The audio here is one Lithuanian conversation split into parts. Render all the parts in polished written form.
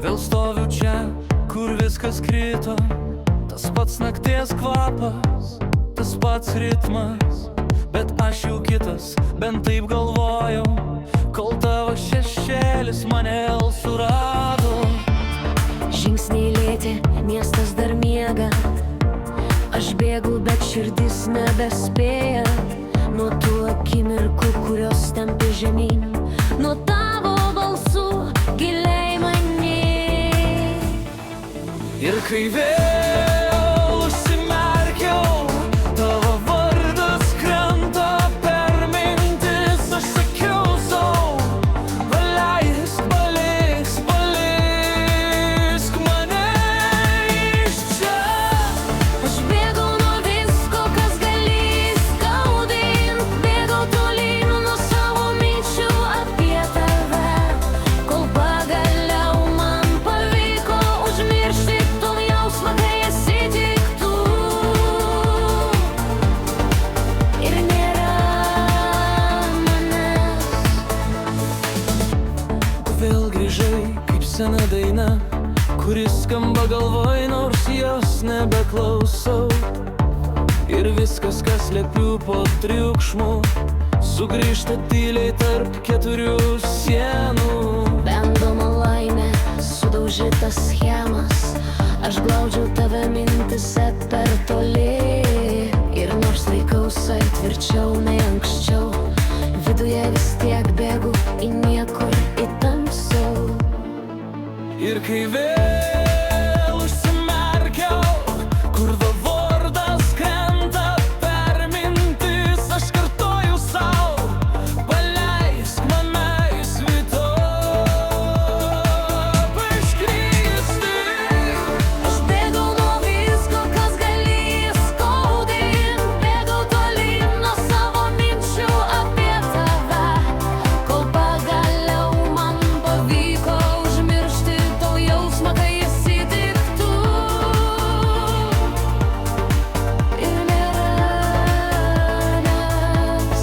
Vėl stoviu čia, kur viskas krito, tas pats nakties kvapas, tas pats ritmas, bet aš jau kitas, bent taip galvojau, kol tavo šešėlis mane vėl surado. Žingsniai lėti, miestas dar miega, aš bėgu, bet širdis nebespėja. Nuo tų akimirkų, kurios tempia žemyn, nuo tavo balsų giliai many. Ir kai vėl užsimerkiau, tavo vardas krenta per mintis, aš sakiau sau, paleisk, paliks, palisk mane iš čia. Aš bėgau nuo visko, kas gali skaudint, bėgau tolyn nuo savo minčių apie tave, kol pagaliau man pavyko užmiršti to jausmą, kai esi tik tu. Ir nėra manęs. Vėl grįžai kaip sena daina, kuris skamba galvoj, nors jos nebeklausau. Ir viskas, kas slepiu po triukšmu, sugrįžta tyliai tarp keturių sienų. Bandoma laimė, sudaužytas schemas, aš glaudžiau tave mintise per toli. Ir nors laikausi tvirčiau nei anksčiau, viduje vis tiek bėgu į niekur, į tamsiau. Ir kai vėl užsimerkiau, kur tavo vardas krenta per mintis, aš kartoju sau, paleisk mane įsvito išklysti. Aš bėgau nuo visko, kas gali skaudint, bėgau tolyn nuo savo minčių apie tave, kol pagaliau man pavyko užmiršti to jausmą, kai esi tik tu. Ir nėra manęs.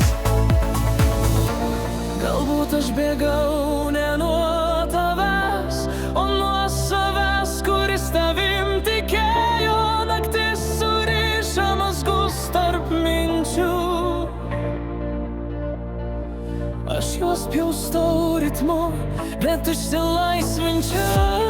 Galbūt aš bėgau ne nuo tavęs, o nuo savęs, kuris tavim tikėjo. Naktis suriša mazgus tarp minčių, aš juos pjaustau ritmu, bet išsilaisvinčiau.